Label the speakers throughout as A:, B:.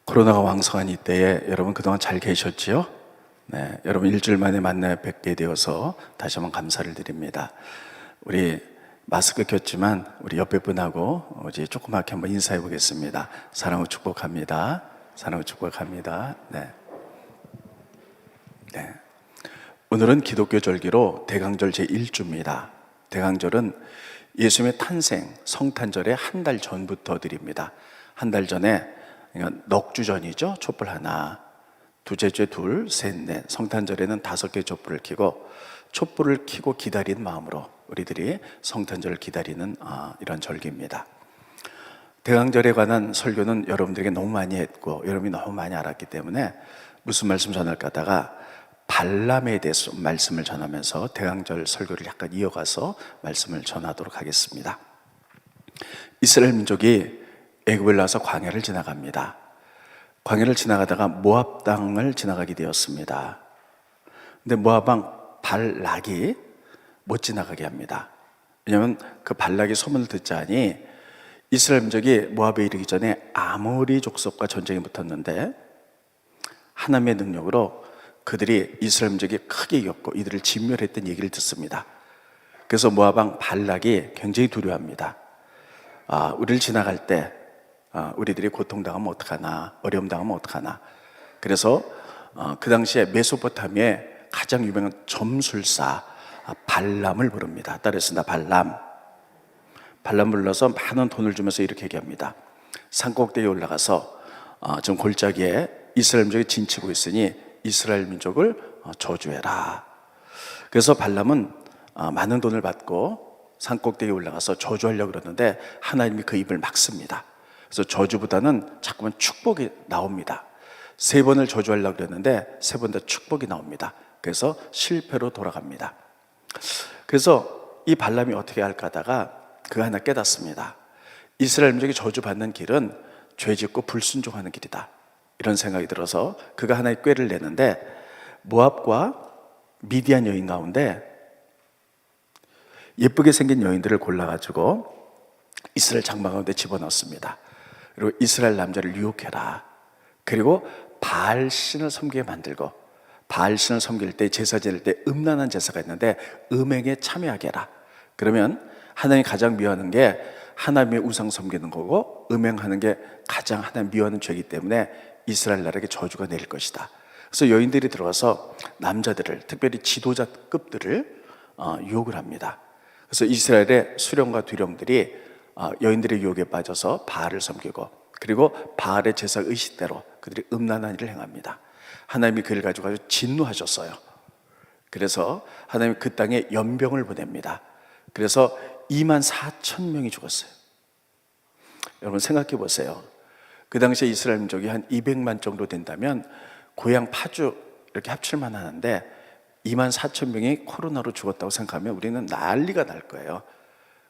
A: 코로나가 왕성한 이때에 여러분 그동안 잘 계셨지요? 네, 여러분 일주일 만에 만나 뵙게 되어서 다시 한번 감사를 드립니다. 우리 마스크 꼈지만 우리 옆에 분하고 이제 조그맣게 한번 인사해 보겠습니다. 사랑으로 축복합니다. 사랑으로 축복합니다. 네. 네. 오늘은 기독교 절기로 대강절 제1주입니다. 대강절은 예수님의 탄생, 성탄절의 한 달 전부터 드립니다. 한 달 전에, 그러니까 넉주 전이죠. 촛불 하나, 두째 주에 둘, 셋, 넷. 성탄절에는 5개 촛불을 켜고 촛불을 켜고 기다리는 마음으로 우리들이 성탄절을 기다리는 이런 절기입니다. 대강절에 관한 설교는 여러분들에게 너무 많이 했고 여러분이 너무 많이 알았기 때문에 무슨 말씀 전할까 하다가 발람에 대해서 말씀을 전하면서 대강절 설교를 약간 이어가서 말씀을 전하도록 하겠습니다. 이스라엘 민족이 애굽을 나서 광야를 지나갑니다. 광야를 지나가다가 모압 땅을 지나가게 되었습니다. 근데 모압 왕 발락이 못 지나가게 합니다. 왜냐하면 그 발락이 소문을 듣자니 이스라엘 민족이 모압에 이르기 전에 아모리 족속과 전쟁이 붙었는데 하나님의 능력으로 그들이 이스라엘 민족이 크게 이겼고 이들을 진멸했던 얘기를 듣습니다. 그래서 모압 왕 발락이 굉장히 두려워합니다. 우리를 지나갈 때 우리들이 고통당하면 어떡하나, 어려움 당하면 어떡하나. 그래서 그 당시에 메소포타미아의 가장 유명한 점술사 발람을 부릅니다. 따라했습니다. 발람 불러서 많은 돈을 주면서 이렇게 얘기합니다. 산꼭대기에 올라가서 지금 골짜기에 이스라엘 민족이 진치고 있으니 이스라엘 민족을 저주해라. 그래서 발람은 많은 돈을 받고 산꼭대기에 올라가서 저주하려고 그러는데 하나님이 그 입을 막습니다. 그래서 저주보다는 자꾸만 축복이 나옵니다. 3번을 저주하려고 그랬는데 3번 다 축복이 나옵니다. 그래서 실패로 돌아갑니다. 그래서 이 발람이 어떻게 할까 하다가 그가 하나 깨닫습니다. 이스라엘 민족이 저주받는 길은 죄짓고 불순종하는 길이다. 이런 생각이 들어서 그가 하나의 꾀를 내는데 모압과 미디안 여인 가운데 예쁘게 생긴 여인들을 골라가지고 이스라엘 장막 가운데 집어넣습니다. 그리고 이스라엘 남자를 유혹해라. 그리고 바알신을 섬기게 만들고 바알신을 섬길 때 제사 지낼 때 음란한 제사가 있는데 음행에 참여하게 해라. 그러면 하나님이 가장 미워하는 게 하나님의 우상 섬기는 거고 음행하는 게 가장 하나님 미워하는 죄이기 때문에 이스라엘 나라에게 저주가 내릴 것이다. 그래서 여인들이 들어가서 남자들을, 특별히 지도자급들을 유혹을 합니다. 그래서 이스라엘의 수령과 두령들이 여인들의 유혹에 빠져서 바알을 섬기고 그리고 바알의 제사 의식대로 그들이 음란한 일을 행합니다. 하나님이 그를 가지고 아주 진노하셨어요. 그래서 하나님이 그 땅에 연병을 보냅니다. 그래서 24,000명이 죽었어요. 여러분 생각해 보세요. 그 당시에 이스라엘 민족이 한 200만 정도 된다면 고향 파주 이렇게 합칠만 하는데 24,000명이 코로나로 죽었다고 생각하면 우리는 난리가 날 거예요.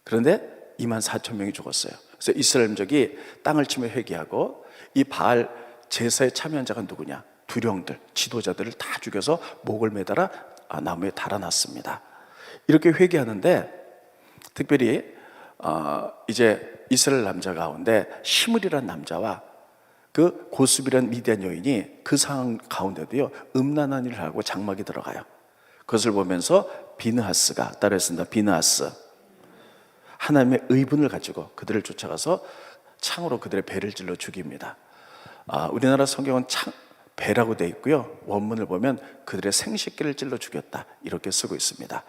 A: 그런데 24,000명이 죽었어요. 그래서 이스라엘 민족이 땅을 치며 회개하고 이 바알 제사에 참여한 자가 누구냐? 두령들, 지도자들을 다 죽여서 목을 매달아 나무에 달아놨습니다. 이렇게 회개하는데 특별히 이제 이스라엘 남자 가운데 시므리라는 남자와 그 고수비라는 미디안 여인이 그 상황 가운데도요 음란한 일을 하고 장막에 들어가요. 그것을 보면서 비느하스가 따라했습니다. 비느하스 하나님의 의분을 가지고 그들을 쫓아가서 창으로 그들의 배를 찔러 죽입니다. 우리나라 성경은 배라고 되어 있고요. 원문을 보면 그들의 생식기를 찔러 죽였다 이렇게 쓰고 있습니다.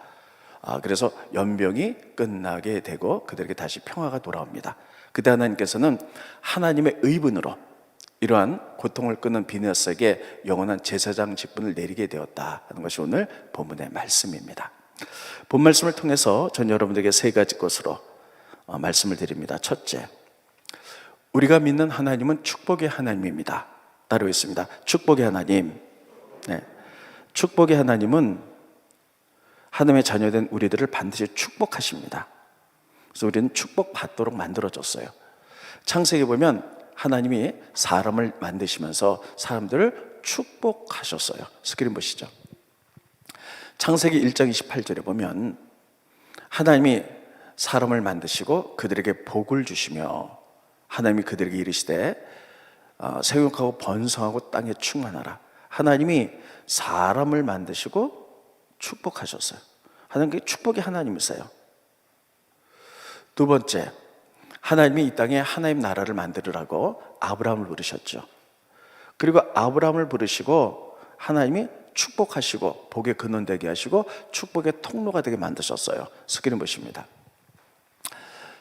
A: 그래서 연병이 끝나게 되고 그들에게 다시 평화가 돌아옵니다. 그때 하나님께서는 하나님의 의분으로 이러한 고통을 끊는 비느하스에게 영원한 제사장 직분을 내리게 되었다 하는 것이 오늘 본문의 말씀입니다. 본 말씀을 통해서 전 여러분들에게 3가지 것으로 말씀을 드립니다. 첫째, 우리가 믿는 하나님은 축복의 하나님입니다. 따로 있습니다. 축복의 하나님. 네. 축복의 하나님은 하나님의 자녀된 우리들을 반드시 축복하십니다. 그래서 우리는 축복받도록 만들어졌어요. 창세기 보면 하나님이 사람을 만드시면서 사람들을 축복하셨어요. 스크린 보시죠. 창세기 1장 28절에 보면 하나님이 사람을 만드시고 그들에게 복을 주시며 하나님이 그들에게 이르시되 생육하고 번성하고 땅에 충만하라. 하나님이 사람을 만드시고 축복하셨어요. 하나님께 축복이 하나님이세요. 두 번째, 하나님이 이 땅에 하나님 나라를 만들으라고 아브라함을 부르셨죠. 그리고 아브라함을 부르시고 하나님이 축복하시고 복의 근원 되게 하시고 축복의 통로가 되게 만드셨어요. 스크린 보십니다.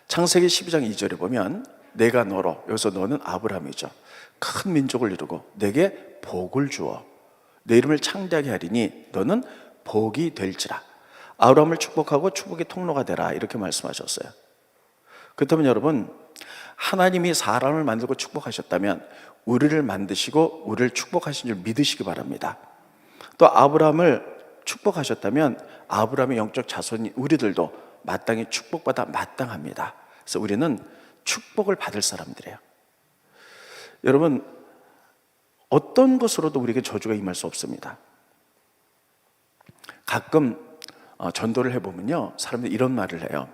A: 창세기 12장 2절에 보면 내가 너로, 여기서 너는 아브라함이죠. 큰 민족을 이루고 내게 복을 주어 내 이름을 창대하게 하리니 너는 복이 될지라. 아브라함을 축복하고 축복의 통로가 되라, 이렇게 말씀하셨어요. 그렇다면 여러분, 하나님이 사람을 만들고 축복하셨다면 우리를 만드시고 우리를 축복하신 줄 믿으시기 바랍니다. 또 아브라함을 축복하셨다면 아브라함의 영적 자손인 우리들도 마땅히 축복받아 마땅합니다. 그래서 우리는 축복을 받을 사람들이에요. 여러분, 어떤 것으로도 우리에게 저주가 임할 수 없습니다. 가끔 전도를 해보면요, 사람들이 이런 말을 해요.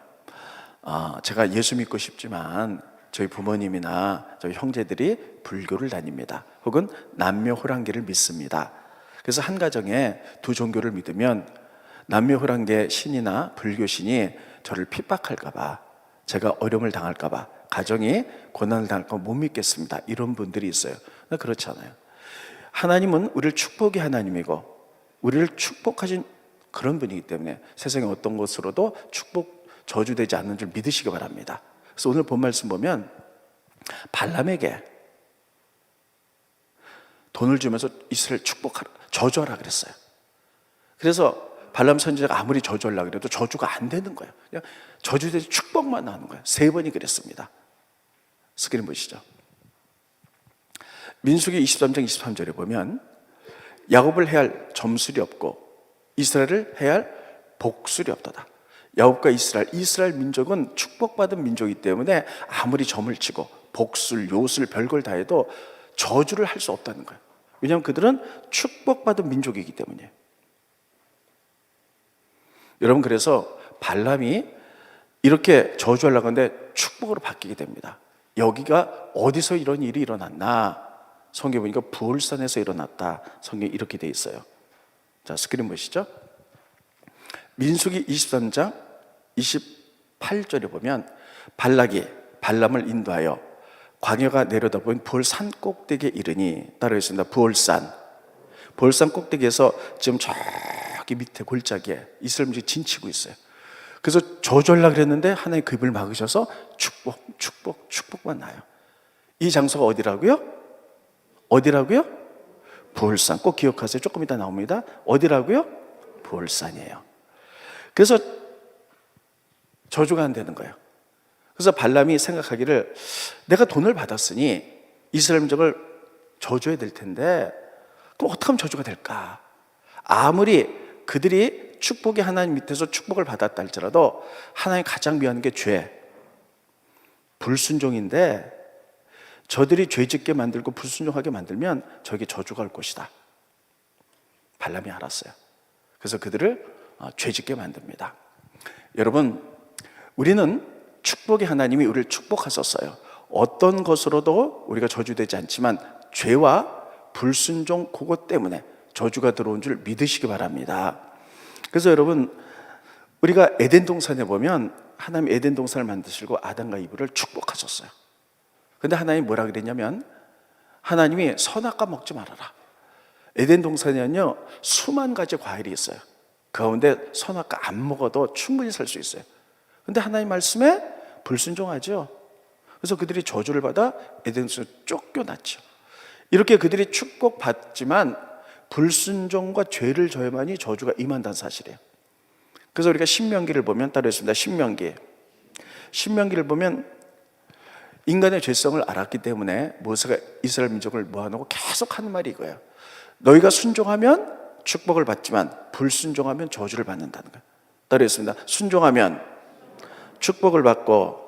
A: 제가 예수 믿고 싶지만 저희 부모님이나 저희 형제들이 불교를 다닙니다. 혹은 남묘호랑계를 믿습니다. 그래서 한 가정에 두 종교를 믿으면 남묘호랑계 신이나 불교 신이 저를 핍박할까 봐, 제가 어려움을 당할까 봐, 가정이 고난을 당할까 봐 못 믿겠습니다. 이런 분들이 있어요. 그렇지 않아요. 하나님은 우리를 축복의 하나님이고 우리를 축복하신 그런 분이기 때문에 세상의 어떤 것으로도 축복, 저주되지 않는 줄 믿으시기 바랍니다. 그래서 오늘 본 말씀 보면 발람에게 돈을 주면서 이스라엘 축복하라, 저주하라 그랬어요. 그래서 발람 선지자가 아무리 저주하려고 해도 저주가 안 되는 거예요. 그냥 저주되지 축복만 나오는 거예요. 3번이 그랬습니다. 스크린 보시죠. 민수기 23장 23절에 보면 야곱을 해할 점술이 없고 이스라엘을 해할 복술이 없도다. 야곱과 이스라엘 민족은 축복받은 민족이기 때문에 아무리 점을 치고 복술, 요술, 별걸 다 해도 저주를 할 수 없다는 거예요. 왜냐하면 그들은 축복받은 민족이기 때문이에요. 여러분, 그래서 발람이 이렇게 저주하려고 하는데 축복으로 바뀌게 됩니다. 여기가 어디서 이런 일이 일어났나? 성경에 보니까 부올산에서 일어났다. 성경에 이렇게 돼 있어요. 자, 스크린 보시죠. 민수기 23장 28절에 보면 발락이 발람을 인도하여 광야가 내려다보인 부올산 꼭대기에 이르니, 따라 있습니다. 부올산 꼭대기에서 지금 저기 밑에 골짜기에 이스라엘 민족이 진치고 있어요. 그래서 저주하려고 그랬는데 하나님 그 입을 막으셔서 축복만 나요. 이 장소가 어디라고요? 부올산. 꼭 기억하세요. 조금 이따 나옵니다. 어디라고요? 부올산이에요. 그래서 저주가 안 되는 거예요. 그래서 발람이 생각하기를, 내가 돈을 받았으니 이스라엘 민족을 저주해야 될 텐데 그럼 어떻게 하면 저주가 될까? 아무리 그들이 축복의 하나님 밑에서 축복을 받았다 할지라도 하나님 가장 미워하는 게 죄, 불순종인데 저들이 죄짓게 만들고 불순종하게 만들면 저에게 저주가 올 것이다. 발람이 알았어요. 그래서 그들을 죄짓게 만듭니다. 여러분, 우리는 축복의 하나님이 우리를 축복하셨어요. 어떤 것으로도 우리가 저주되지 않지만 죄와 불순종, 그것 때문에 저주가 들어온 줄 믿으시기 바랍니다. 그래서 여러분, 우리가 에덴 동산에 보면 하나님 에덴 동산을 만드시고 아담과 이브를 축복하셨어요. 근데 하나님이 뭐라 그랬냐면, 하나님이 선악과 먹지 말아라. 에덴 동산에는요 수만 가지 과일이 있어요. 그 가운데 선악과 안 먹어도 충분히 살 수 있어요. 근데 하나님 말씀에 불순종하죠. 그래서 그들이 저주를 받아 에덴에서 쫓겨났죠. 이렇게 그들이 축복받지만 불순종과 죄를 져야만이 저주가 임한다는 사실이에요. 그래서 우리가 신명기를 보면, 따르겠습니다. 신명기를 보면 인간의 죄성을 알았기 때문에 모세가 이스라엘 민족을 모아놓고 계속 하는 말이 이거예요. 너희가 순종하면 축복을 받지만 불순종하면 저주를 받는다는 거예요. 따르겠습니다. 순종하면 축복을 받고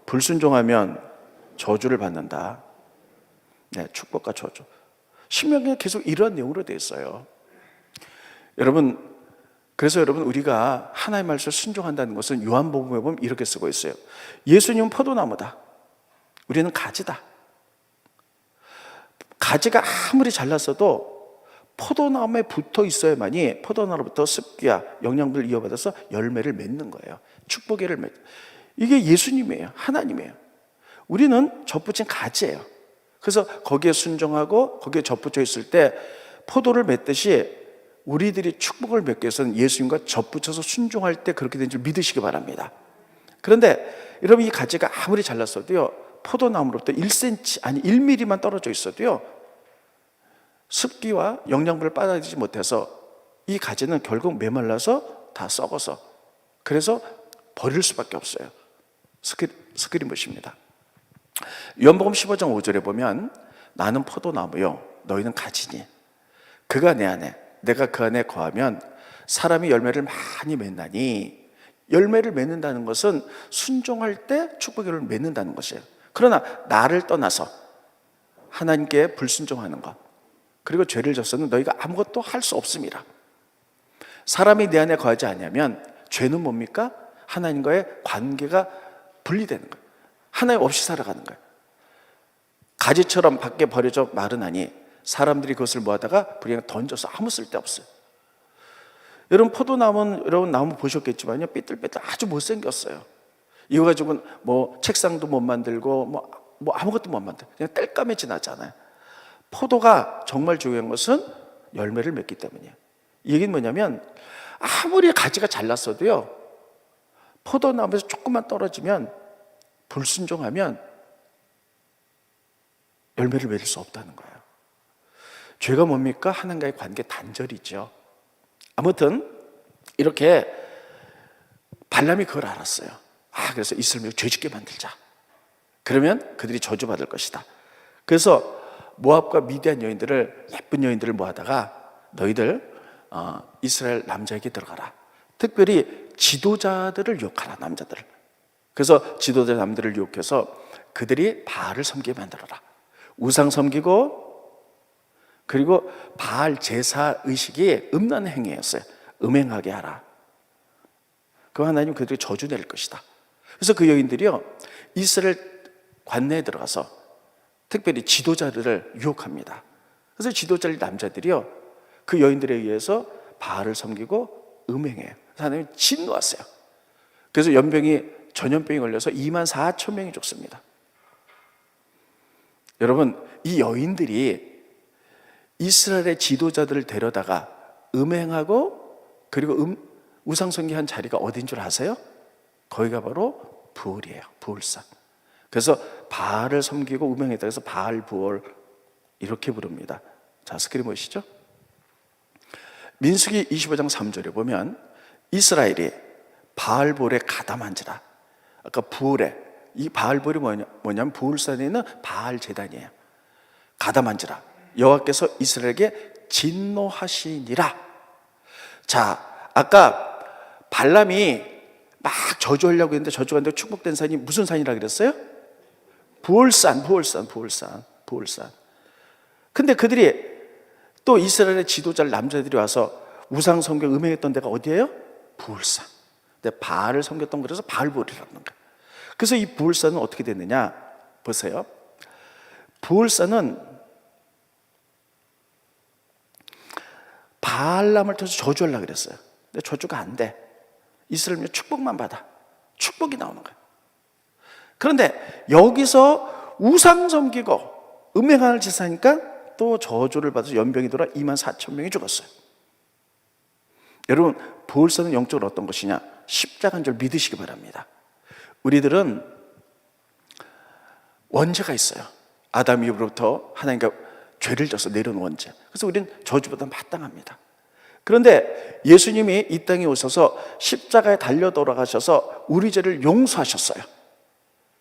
A: 불순종하면 저주를 받는다. 네, 축복과 저주. 신명기에 계속 이런 내용으로 되어 있어요. 여러분, 그래서 여러분, 우리가 하나님의 말씀을 순종한다는 것은 요한복음에 보면 이렇게 쓰고 있어요. 예수님은 포도나무다. 우리는 가지다. 가지가 아무리 잘났어도 포도나무에 붙어 있어야만이 포도나무로부터 습기와 영양분을 이어받아서 열매를 맺는 거예요. 축복의 열매. 이게 예수님이에요. 하나님이에요. 우리는 접붙인 가지예요. 그래서 거기에 순종하고 거기에 접붙여 있을 때 포도를 맺듯이 우리들이 축복을 맺기 위해서는 예수님과 접붙여서 순종할 때 그렇게 된 줄 믿으시기 바랍니다. 그런데 여러분, 이 가지가 아무리 잘났어도요, 포도나무로부터 1cm 아니 1mm만 떨어져 있어도요, 습기와 영양분을 빨아들이지 못해서 이 가지는 결국 메말라서 다 썩어서, 그래서 버릴 수밖에 없어요. 스크린봇입니다. 요한복음 15장 5절에 보면 나는 포도나무요 너희는 가지니 그가 내 안에 내가 그 안에 거하면 사람이 열매를 많이 맺나니, 열매를 맺는다는 것은 순종할 때 축복의 열매를 맺는다는 것이에요. 그러나 나를 떠나서 하나님께 불순종하는 것, 그리고 죄를 졌어는 너희가 아무것도 할 수 없습니다. 사람이 내 안에 거하지 않으면 죄는 뭡니까? 하나님과의 관계가 분리되는 거예요. 하나님 없이 살아가는 거예요. 가지처럼 밖에 버려져 마르나니 사람들이 그것을 모아다가 그냥 던져서 아무 쓸데없어요. 여러분, 포도나무는 여러분 나무 보셨겠지만요, 삐뚤빼뚤 아주 못생겼어요. 이거 가지고는 뭐 책상도 못 만들고 뭐 아무것도 못 만들고 그냥 땔감에 지나잖아요. 포도가 정말 중요한 것은 열매를 맺기 때문이에요. 이 얘기는 뭐냐면 아무리 가지가 잘났어도요, 포도나무에서 조금만 떨어지면 불순종하면 열매를 맺을 수 없다는 거예요. 죄가 뭡니까? 하나님과의 관계 단절이죠. 아무튼 이렇게 발람이 그걸 알았어요. 그래서 이스라엘을 죄짓게 만들자. 그러면 그들이 저주받을 것이다. 그래서 모압과 미디안 여인들을, 예쁜 여인들을 모아다가 너희들 이스라엘 남자에게 들어가라. 특별히 지도자들을 유혹하라, 남자들을. 그래서 지도자 남들을 유혹해서 그들이 바알을 섬기게 만들어라. 우상 섬기고, 그리고 바알 제사 의식이 음란 행위였어요. 음행하게 하라. 그 하나님 그들이 저주 내릴 것이다. 그래서 그 여인들이요, 이스라엘 관내에 들어가서 특별히 지도자들을 유혹합니다. 그래서 지도자들 남자들이요, 그 여인들에 의해서 바알을 섬기고 음행해요. 그래서 하나님이 진노하세요. 그래서 전염병이 걸려서 24,000명이 죽습니다. 여러분, 이 여인들이 이스라엘의 지도자들을 데려다가 음행하고 그리고 우상 숭배한 자리가 어딘 줄 아세요? 거기가 바로 부올이에요. 부올산. 그래서 바알을 섬기고 음행했다 해서 바알 부올 이렇게 부릅니다. 자, 스크린 보시죠. 민수기 25장 3절에 보면 이스라엘이 바알 부올에 가담한지라. 아까 부올에, 이 바알 부올이 뭐냐면 부올산에 있는 바알 제단이에요. 가담한지라 여호와께서 이스라엘에게 진노하시니라. 자, 아까 발람이 막 저주하려고 했는데 저주가 안 되고 축복된 산이 무슨 산이라 그랬어요? 부올산. 근데 그들이 또 이스라엘의 지도자 남자들이 와서 우상 섬겨 음행했던 데가 어디예요? 부올산. 근데 바알을 섬겼던 거라서 바알부올이라는 거예요. 그래서 이 부올산은 어떻게 됐느냐 보세요. 부올산은 바알람을 통해서 저주하려고 그랬어요. 근데 저주가 안 돼. 이스라엘은 축복만 받아. 축복이 나오는 거예요. 그런데 여기서 우상 섬기고 음행하는 짓 하니까 또 저주를 받아서 연병이 돌아 24,000명이 죽었어요. 여러분, 부올산은 영적으로 어떤 것이냐? 십자가인 줄 믿으시기 바랍니다. 우리들은 원죄가 있어요. 아담 이후부터 하나님과 죄를 져서 내려온 원죄. 그래서 우리는 저주보다 마땅합니다. 그런데 예수님이 이 땅에 오셔서 십자가에 달려 돌아가셔서 우리 죄를 용서하셨어요.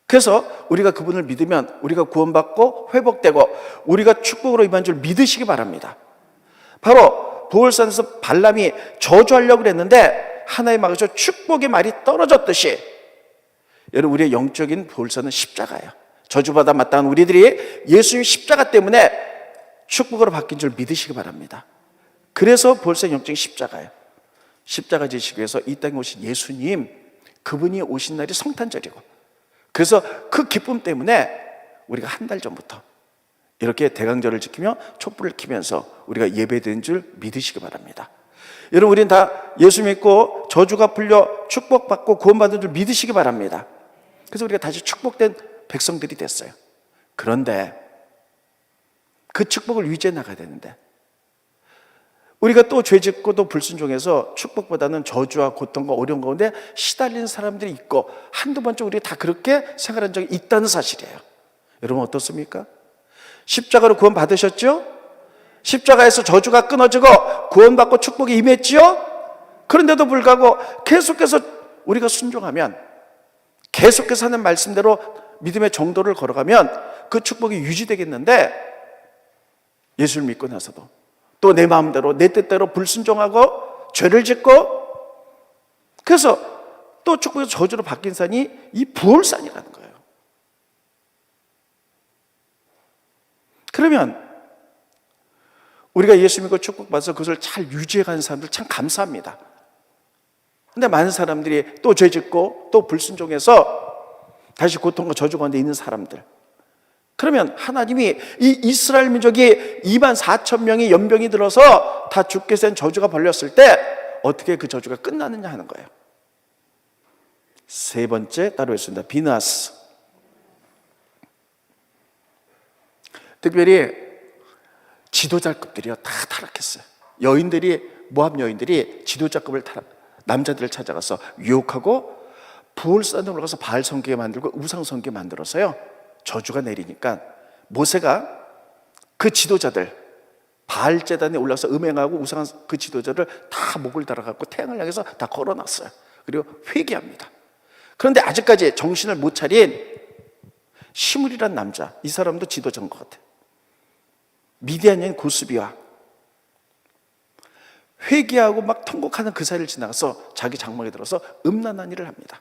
A: 그래서 우리가 그분을 믿으면 우리가 구원받고 회복되고 우리가 축복으로 임한 줄 믿으시기 바랍니다. 바로 부올산에서 발람이 저주하려고 그랬는데 하나님 막으셔 축복의 말이 떨어졌듯이, 여러분, 우리의 영적인 부올산은 십자가예요. 저주받아 마땅한 우리들이 예수님 십자가 때문에 축복으로 바뀐 줄 믿으시기 바랍니다. 그래서 부올산 영적인 십자가예요. 십자가 지시기 위해서 이 땅에 오신 예수님, 그분이 오신 날이 성탄절이고, 그래서 그 기쁨 때문에 우리가 한 달 전부터 이렇게 대강절을 지키며 촛불을 켜면서 우리가 예배드린 줄 믿으시기 바랍니다. 여러분, 우리는 다 예수 믿고 저주가 풀려 축복받고 구원받은 줄 믿으시기 바랍니다. 그래서 우리가 다시 축복된 백성들이 됐어요. 그런데 그 축복을 유지해 나가야 되는데, 우리가 또 죄짓고 또 불순종해서 축복보다는 저주와 고통과 어려운 가운데 시달리는 사람들이 있고, 한두 번쯤 우리가 다 그렇게 생활한 적이 있다는 사실이에요. 여러분 어떻습니까? 십자가로 구원 받으셨죠? 십자가에서 저주가 끊어지고 구원받고 축복이 임했지요? 그런데도 불구하고 계속해서 우리가 순종하면, 계속해서 하는 말씀대로 믿음의 정도를 걸어가면 그 축복이 유지되겠는데, 예수를 믿고 나서도 또 내 마음대로 내 뜻대로 불순종하고 죄를 짓고, 그래서 또 축복에서 저주로 바뀐 산이 이 부월산이라는 거예요. 그러면 우리가 예수 믿고 축복받아서 그것을 잘 유지해가는 사람들 참 감사합니다. 근데 많은 사람들이 또 죄짓고 또 불순종해서 다시 고통과 저주 가운데 있는 사람들, 그러면 하나님이 이 이스라엘 민족이 2만 4천 명이 연병이 들어서 다 죽게 된 저주가 벌렸을 때 어떻게 그 저주가 끝나느냐 하는 거예요. 세 번째 따로 있습니다. 비나스. 특별히 지도자급들이요, 다 타락했어요. 여인들이, 모압 여인들이 지도자급을 남자들을 찾아가서 유혹하고 부올산으로 올라가서 바알 성기에 만들고 우상 성기에 만들어서요, 저주가 내리니까 모세가 그 지도자들, 바알 제단에 올라서 음행하고 우상한 그 지도자를 다 목을 달아갖고 태양을 향해서 다 걸어놨어요. 그리고 회개합니다. 그런데 아직까지 정신을 못 차린 시므리란 남자, 이 사람도 지도자인 것 같아요. 미디안인 고스비와 회개하고 막 통곡하는 그 사이를 지나가서 자기 장막에 들어서 음란한 일을 합니다.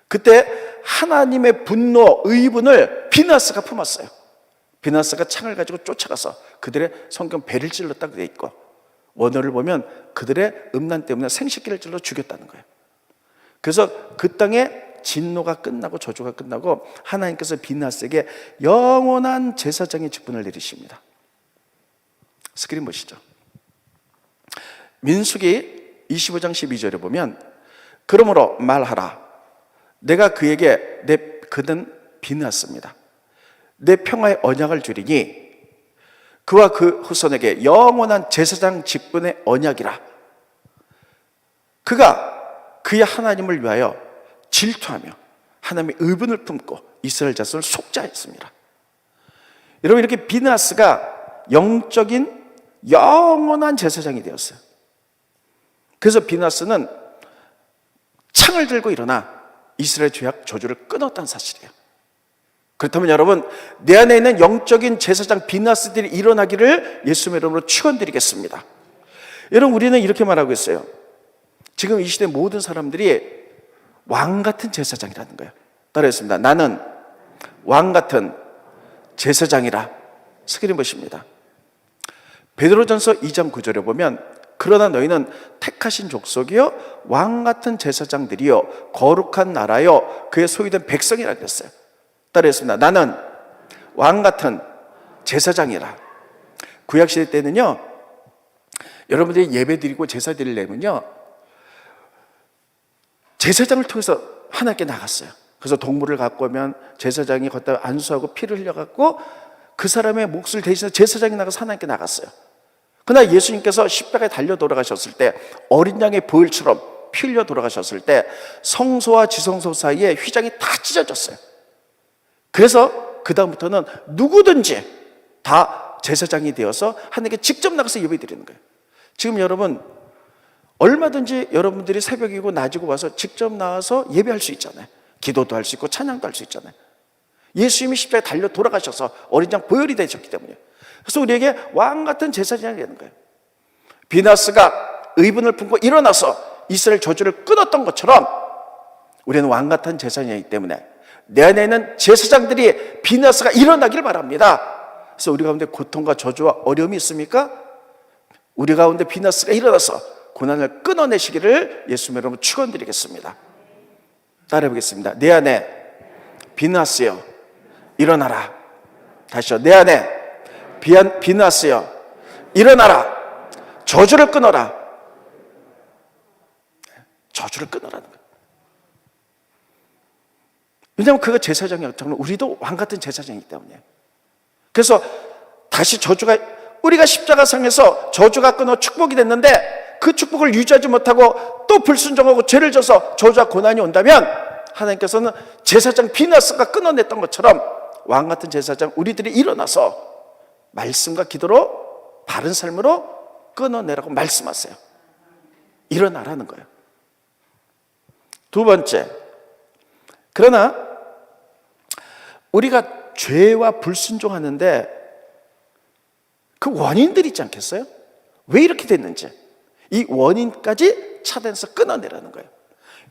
A: 그때 하나님의 분노, 의분을 비나스가 품었어요. 비나스가 창을 가지고 쫓아가서 그들의 성경 배를 찔렀다고 되어 있고, 원어를 보면 그들의 음란 때문에 생식기를 찔러 죽였다는 거예요. 그래서 그 땅에 진노가 끝나고 저주가 끝나고 하나님께서 비나스에게 영원한 제사장의 직분을 내리십니다. 스크린 보시죠. 민수기 25장 12절에 보면, 그러므로 말하라. 내가 그에게 그는 비나스입니다. 내 평화의 언약을 주리니 그와 그 후손에게 영원한 제사장 직분의 언약이라. 그가 그의 하나님을 위하여 질투하며 하나님의 의분을 품고 이스라엘 자손을 속죄하였습니다. 여러분, 이렇게 비나스가 영적인 영원한 제사장이 되었어요. 그래서 비나스는 창을 들고 일어나 이스라엘 죄악 저주를 끊었다는 사실이에요. 그렇다면 여러분, 내 안에 있는 영적인 제사장 비나스들이 일어나기를 예수님의 이름으로 축원드리겠습니다. 여러분, 우리는 이렇게 말하고 있어요. 지금 이 시대 모든 사람들이 왕 같은 제사장이라는 거예요. 따라했습니다. 나는 왕 같은 제사장이라. 스크린 보십니다. 베드로전서 2장 9절에 보면, 그러나 너희는 택하신 족속이요 왕 같은 제사장들이요 거룩한 나라요 그의 소유된 백성이라 그랬어요. 따라했습니다. 나는 왕 같은 제사장이라. 구약시대 때는요, 여러분들이 예배 드리고 제사 드리려면요, 제사장을 통해서 하나님께 나갔어요. 그래서 동물을 갖고 오면 제사장이 걷다 안수하고 피를 흘려갖고 그 사람의 몫을 대신해서 제사장이 나가서 하나님께 나갔어요. 그러나 예수님께서 십자가에 달려 돌아가셨을 때, 어린 양의 보혈처럼 피 흘려 돌아가셨을 때 성소와 지성소 사이에 휘장이 다 찢어졌어요. 그래서 그 다음부터는 누구든지 다 제사장이 되어서 하나님께 직접 나가서 예배 드리는 거예요. 지금 여러분, 얼마든지 여러분들이 새벽이고 낮이고 와서 직접 나와서 예배할 수 있잖아요. 기도도 할 수 있고 찬양도 할 수 있잖아요. 예수님이 십자가에 달려 돌아가셔서 어린 양 보혈이 되셨기 때문에. 그래서 우리에게 왕 같은 제사장이 되는 거예요. 비나스가 의분을 품고 일어나서 이스라엘 저주를 끊었던 것처럼 우리는 왕 같은 제사장이기 때문에 내 안에 있는 제사장들이 비나스가 일어나기를 바랍니다. 그래서 우리 가운데 고통과 저주와 어려움이 있습니까? 우리 가운데 비나스가 일어나서 고난을 끊어내시기를 예수님의 이름으로 축원드리겠습니다. 따라해보겠습니다. 내 안에 비나스여 일어나라. 다시요. 내 안에 비나스여 일어나라. 저주를 끊어라. 저주를 끊으라는 거예요. 왜냐하면 그가 제사장이었기 때문에 우리도 왕 같은 제사장이기 때문이에요. 그래서 다시 저주가, 우리가 십자가상에서 저주가 끊어 축복이 됐는데 그 축복을 유지하지 못하고 또 불순종하고 죄를 져서 저주와 고난이 온다면 하나님께서는 제사장 비나스가 끊어냈던 것처럼 왕 같은 제사장 우리들이 일어나서 말씀과 기도로 바른 삶으로 끊어내라고 말씀하세요. 일어나라는 거예요. 두 번째, 그러나 우리가 죄와 불순종하는데 그 원인들이 있지 않겠어요? 왜 이렇게 됐는지 이 원인까지 찾아내서 끊어내라는 거예요.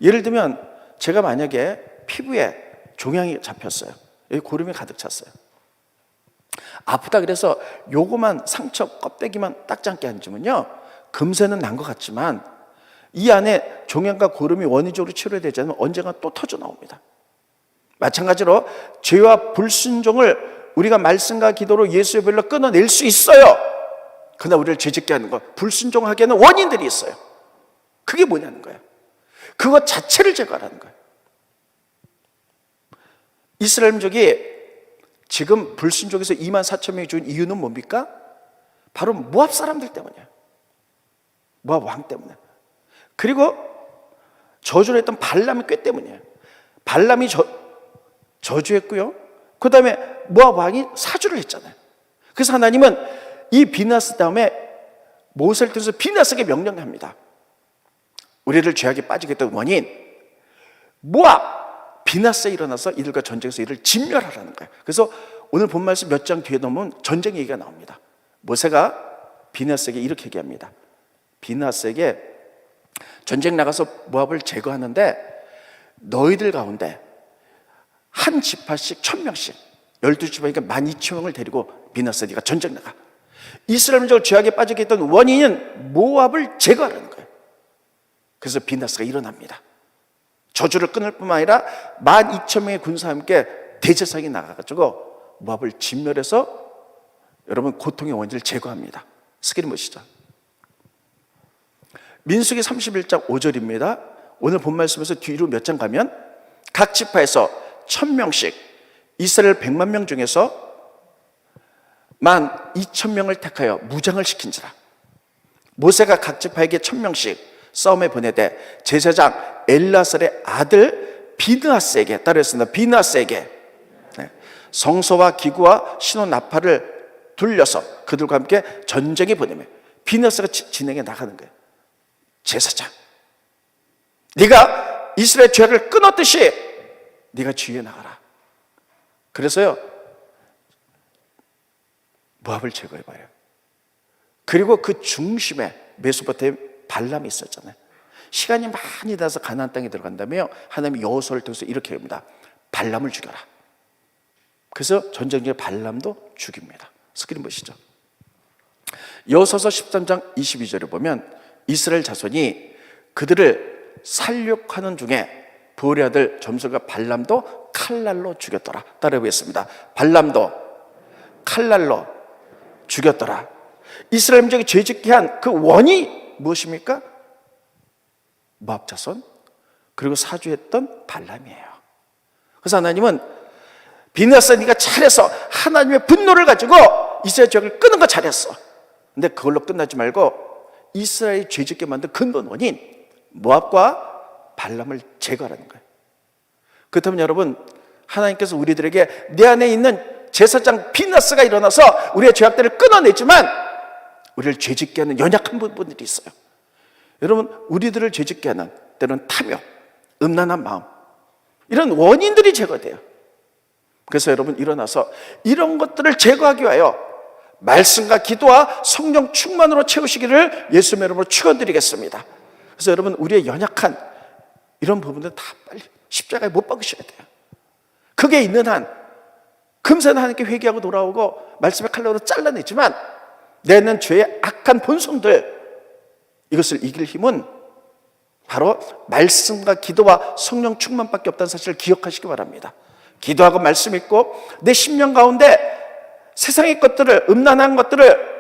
A: 예를 들면 제가 만약에 피부에 종양이 잡혔어요. 여기 고름이 가득 찼어요. 아프다 그래서 요거만 상처 껍데기만 닦지 않게 앉으면요, 금세는 난 것 같지만 이 안에 종양과 고름이 원인적으로 치료되지 않으면 언젠가 또 터져 나옵니다. 마찬가지로 죄와 불순종을 우리가 말씀과 기도로 예수의 별로 끊어낼 수 있어요. 그러나 우리를 죄짓게 하는 것, 불순종하게 하는 원인들이 있어요. 그게 뭐냐는 거예요. 그것 자체를 제거하라는 거예요. 이스라엘 민족이 지금 불순종에서 24,000명이 죽은 이유는 뭡니까? 바로 모압 사람들 때문이에요. 모압 왕 때문에. 그리고 저주를 했던 발람의 꾀 때문이에요. 발람이 저주했고요. 그 다음에 모압 왕이 사주를 했잖아요. 그래서 하나님은 이 비나스 다음에 모세를 통해서 비나스에게 명령합니다. 우리를 죄악에 빠지게 했던 원인, 모압 비나스에 일어나서 이들과 전쟁에서 이를 진멸하라는 거예요. 그래서 오늘 본 말씀 몇 장 뒤에 넘으면 전쟁 얘기가 나옵니다. 모세가 비나스에게 이렇게 얘기합니다. 비나스에게 전쟁 나가서 모압을 제거하는데 너희들 가운데 한 지파씩 1,000명씩 12지파니까 12,000명을 데리고 비나스 네가 전쟁 나가. 이스라엘 민족을 죄악에 빠지게 했던 원인은 모압을 제거하라는 거예요. 그래서 비나스가 일어납니다. 저주를 끊을 뿐만 아니라 12,000명의 군사와 함께 대제사장이 나가가지고 모압을 진멸해서 여러분 고통의 원인을 제거합니다. 스크린 보시죠. 민수기 31장 5절입니다. 오늘 본 말씀에서 뒤로 몇 장 가면 각 지파에서 1,000명씩 이스라엘 100만 명 중에서 12,000명을 택하여 무장을 시킨지라. 모세가 각 지파에게 1,000명씩 싸움에 보내되 제사장 엘라살의 아들 비느하스에게, 따르겠습니다. 비느하스에게 성소와 기구와 신호 나팔을 둘려서 그들과 함께 전쟁에 보내며 비느하스가 진행해 나가는 거예요. 제사장, 네가 이스라엘 죄를 끊었듯이 네가 주위에 나가라. 그래서요 모압을 제거해봐요. 그리고 그 중심에 메소포타미아 발람이 있었잖아요. 시간이 많이 나서 가나안 땅에 들어간다며 하나님이 여호수아를 통해서 이렇게 합니다. 발람을 죽여라. 그래서 전쟁 중에 발람도 죽입니다. 스크린 보시죠. 여호수아서 13장 22절에 보면 이스라엘 자손이 그들을 살육하는 중에 부올의 아들 점술가 발람도 칼날로 죽였더라. 따라해보겠습니다. 발람도 칼날로 죽였더라. 이스라엘 민족이 죄짓게 한 그 원인이 무엇입니까? 모압 자손 그리고 사주했던 발람이에요. 그래서 하나님은 비느하스 네가 잘해서 하나님의 분노를 가지고 이스라엘 죄악을 끄는 거 잘했어. 근데 그걸로 끝나지 말고 이스라엘이 죄짓게 만든 근본 원인 모압과 발람을 제거하라는 거예요. 그렇다면 여러분, 하나님께서 우리들에게 내 안에 있는 제사장 비느하스가 일어나서 우리의 죄악들을 끊어내지만 우리를 죄짓게 하는 연약한 부분들이 있어요. 여러분, 우리들을 죄짓게 하는 때로는 탐욕, 음란한 마음, 이런 원인들이 제거돼요. 그래서 여러분 일어나서 이런 것들을 제거하기 위하여 말씀과 기도와 성령 충만으로 채우시기를 예수님의 이름으로 축원드리겠습니다. 그래서 여러분, 우리의 연약한 이런 부분들 다 빨리 십자가에 못 박으셔야 돼요. 그게 있는 한 금세는 하나님께 회개하고 돌아오고 말씀의 칼날로 잘라내지만 내는 죄의 악한 본성들, 이것을 이길 힘은 바로 말씀과 기도와 성령 충만밖에 없다는 사실을 기억하시기 바랍니다. 기도하고 말씀 읽고 내 심령 가운데 세상의 것들을, 음란한 것들을,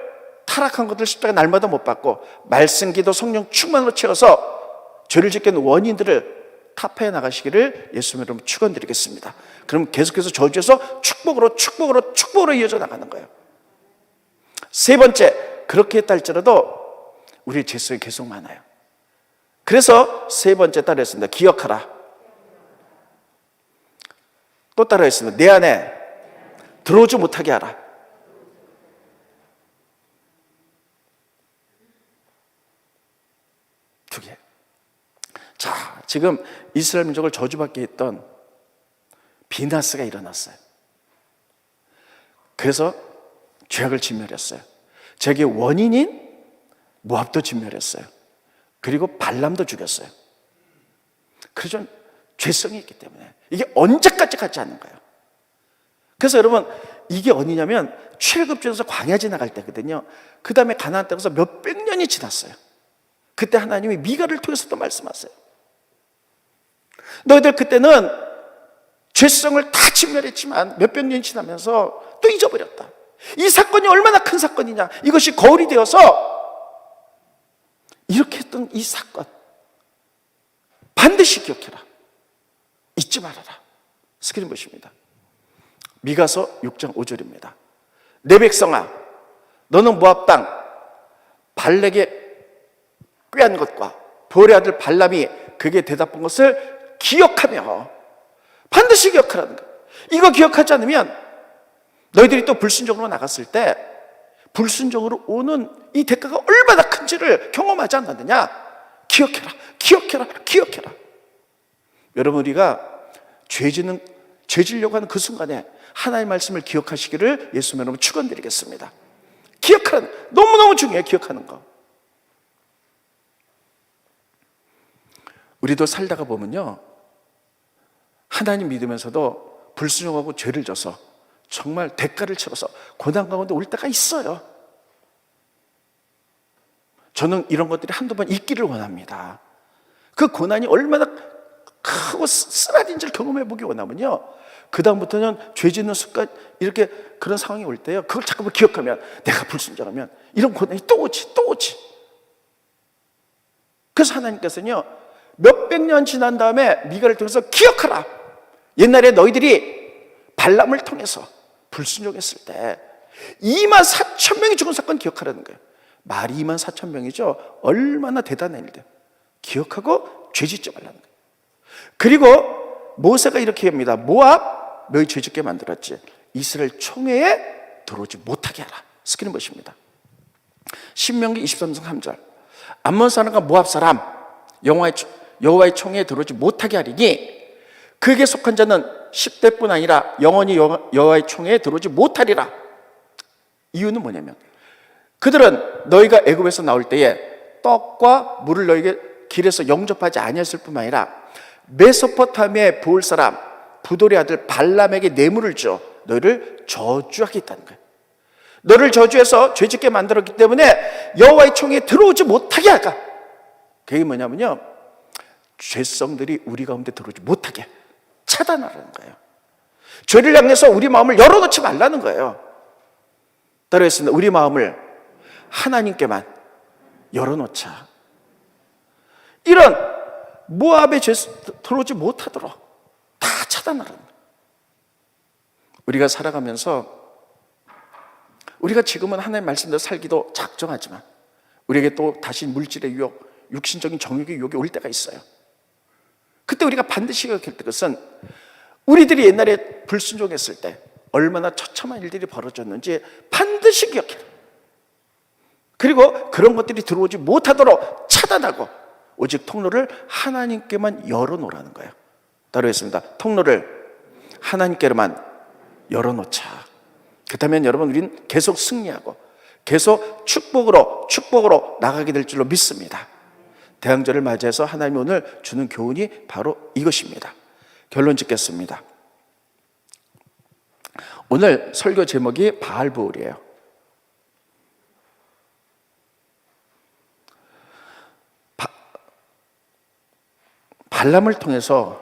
A: 타락한 것들을 십자가 날마다 못 받고 말씀, 기도, 성령 충만으로 채워서 죄를 짓게 하는 원인들을 타파해 나가시기를 예수님 이름으로 축원드리겠습니다. 그럼 계속해서 저주에서 축복으로 축복으로 축복으로 이어져 나가는 거예요. 세 번째, 그렇게 했다 할지라도 우리의 죄성이 계속 많아요. 그래서 세 번째 따라했습니다. 기억하라. 또 따라했습니다. 내 안에 들어오지 못하게 하라. 두 개. 자, 지금 이스라엘 민족을 저주받게 했던 비나스가 일어났어요. 그래서 죄악을 진멸했어요. 죄악의 원인인 모압도 진멸했어요. 그리고 발람도 죽였어요. 그래서 죄성이 있기 때문에 이게 언제까지 가지 않는 거예요. 그래서 여러분, 이게 어디냐면 출애굽지에서 광야 지나갈 때거든요. 그 다음에 가나안 땅에서 몇백 년이 지났어요. 그때 하나님이 미가를 통해서 또 말씀하세요. 너희들 그때는 죄성을 다 진멸했지만 몇백 년이 지나면서 또 잊어버렸다. 이 사건이 얼마나 큰 사건이냐. 이것이 거울이 되어서 이렇게 했던 이 사건 반드시 기억해라. 잊지 말아라. 스크린 보십니다. 미가서 6장 5절입니다. 내 백성아, 너는 모압 땅 발렉의 꾀한 것과 보울의 아들 발람이 그에게 대답한 것을 기억하며 반드시 기억하라는 거예요. 이거 기억하지 않으면 너희들이 또 불순종으로 나갔을 때 불순종으로 오는 이 대가가 얼마나 큰지를 경험하지 않았느냐. 기억해라, 기억해라, 기억해라. 여러분, 우리가 죄 지려고 하는 그 순간에 하나님의 말씀을 기억하시기를 예수님 여러분 축원드리겠습니다. 기억하는, 너무너무 중요해요. 기억하는 거. 우리도 살다가 보면요, 하나님 믿으면서도 불순종하고 죄를 져서 정말 대가를 치러서 고난 가운데 올 때가 있어요. 저는 이런 것들이 한두 번 있기를 원합니다. 그 고난이 얼마나 크고 쓰라린지를 경험해 보기 원하면요, 그 다음부터는 죄 짓는 습관, 이렇게 그런 상황이 올 때요, 그걸 잠깐만 기억하면, 내가 불순종하면 이런 고난이 또 오지, 또 오지. 그래서 하나님께서는요, 몇백 년 지난 다음에 미가를 통해서 기억하라. 옛날에 너희들이 발람을 통해서 불순종했을 때 24,000명이 죽은 사건 기억하라는 거예요. 말이 24,000명이죠. 얼마나 대단한 일들. 기억하고 죄 짓지 말라는 거예요. 그리고 모세가 이렇게 합니다. 모압 너희 죄 짓게 만들었지. 이스라엘 총회에 들어오지 못하게 하라. 스크린 보십니다. 신명기 23장 3절. 암몬 사람과 모압 사람 여호와의 총회에 들어오지 못하게 하리니 그에게 속한 자는 10대뿐 아니라 영원히 여호와의 총회에 들어오지 못하리라. 이유는 뭐냐면 그들은 너희가 애굽에서 나올 때에 떡과 물을 너희에게 길에서 영접하지 아니했을 뿐만 아니라 메소포타미아의 부올 사람 부돌의 아들 발람에게 뇌물을 줘 너희를 저주하겠다는 거예요. 너를 저주해서 죄짓게 만들었기 때문에 여호와의 총회에 들어오지 못하게 하라. 그게 뭐냐면요, 죄성들이 우리 가운데 들어오지 못하게 차단하라는 거예요. 죄를 향해서 우리 마음을 열어놓지 말라는 거예요. 따로 했습니다. 우리 마음을 하나님께만 열어놓자. 이런 모압의 죄 들어오지 못하도록 다 차단하라는 거예요. 우리가 살아가면서 우리가 지금은 하나님의 말씀대로 살기도 작정하지만 우리에게 또 다시 물질의 유혹, 육신적인 정욕의 유혹이 올 때가 있어요. 그때 우리가 반드시 기억할 것은 우리들이 옛날에 불순종했을 때 얼마나 처참한 일들이 벌어졌는지 반드시 기억해라. 그리고 그런 것들이 들어오지 못하도록 차단하고 오직 통로를 하나님께만 열어놓으라는 거예요. 따로 했습니다. 통로를 하나님께로만 열어놓자. 그렇다면 여러분, 우리는 계속 승리하고 계속 축복으로 나가게 될 줄로 믿습니다. 대항절을 맞이해서 하나님이 오늘 주는 교훈이 바로 이것입니다. 결론 짓겠습니다. 오늘 설교 제목이 바알부울이에요. 발람을 통해서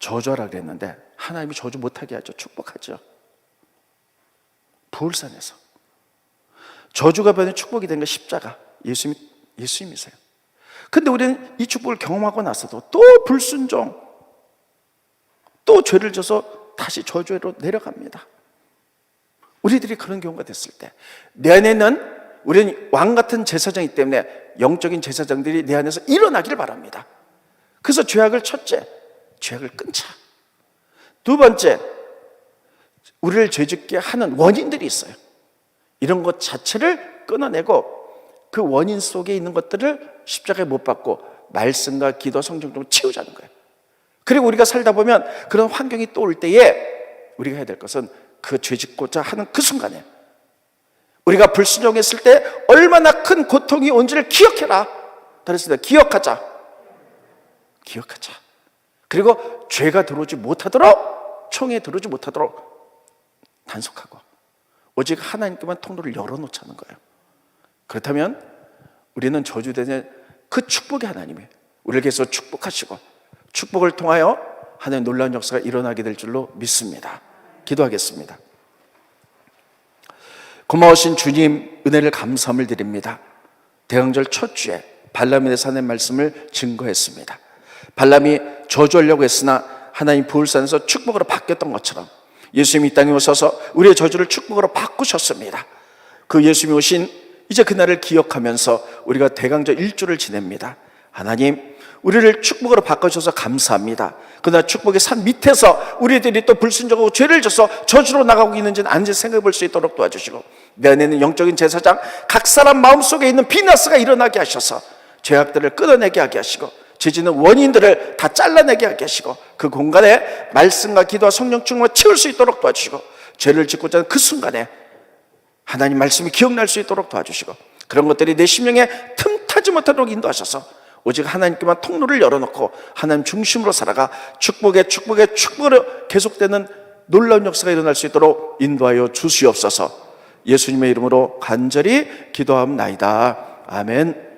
A: 저주하라 그랬는데 하나님이 저주 못하게 하죠. 축복하죠. 부울산에서 저주가 변해 축복이 된 게 십자가, 예수님이세요. 근데 우리는 이 축복을 경험하고 나서도 또 불순종, 또 죄를 져서 다시 저주로 내려갑니다. 우리들이 그런 경우가 됐을 때 내 안에는 우리는 왕 같은 제사장이기 때문에 영적인 제사장들이 내 안에서 일어나기를 바랍니다. 그래서 죄악을 첫째, 죄악을 끊자. 두 번째, 우리를 죄짓게 하는 원인들이 있어요. 이런 것 자체를 끊어내고 그 원인 속에 있는 것들을 십자가에 못 박고 말씀과 기도, 성경적으로 치우자는 거예요. 그리고 우리가 살다 보면 그런 환경이 또 올 때에 우리가 해야 될 것은 그 죄짓고자 하는 그 순간에 우리가 불순종했을 때 얼마나 큰 고통이 온지를 기억해라. 그랬습니다. 기억하자. 그리고 죄가 들어오지 못하도록, 총에 들어오지 못하도록 단속하고 오직 하나님께만 통로를 열어놓자는 거예요. 그렇다면 우리는 저주되는 그 축복의 하나님이 우리를 계속 축복하시고 축복을 통하여 하나님의 놀라운 역사가 일어나게 될 줄로 믿습니다. 기도하겠습니다. 고마우신 주님, 은혜를 감사함을 드립니다. 대강절 첫 주에 발람에 대해서 하나님의 말씀을 증거했습니다. 발람이 저주하려고 했으나 하나님 부울산에서 축복으로 바뀌었던 것처럼 예수님이 이 땅에 오셔서 우리의 저주를 축복으로 바꾸셨습니다. 그 예수님이 오신 이제 그날을 기억하면서 우리가 대강절 1주를 지냅니다. 하나님, 우리를 축복으로 바꿔주셔서 감사합니다. 그러나 축복의 산 밑에서 우리들이 또 불순종하고 죄를 져서 저주로 나가고 있는지는 안지 생각해 볼 수 있도록 도와주시고 내 안에는 영적인 제사장 각 사람 마음속에 있는 비나스가 일어나게 하셔서 죄악들을 끊어내게 하게 하시고 죄짓는 원인들을 다 잘라내게 하게 하시고 그 공간에 말씀과 기도와 성령 충만을 채울 수 있도록 도와주시고 죄를 짓고자 하는 그 순간에 하나님 말씀이 기억날 수 있도록 도와주시고 그런 것들이 내 심령에 틈타지 못하도록 인도하셔서 오직 하나님께만 통로를 열어놓고 하나님 중심으로 살아가 축복의 축복으로 계속되는 놀라운 역사가 일어날 수 있도록 인도하여 주시옵소서. 예수님의 이름으로 간절히 기도하옵나이다. 아멘.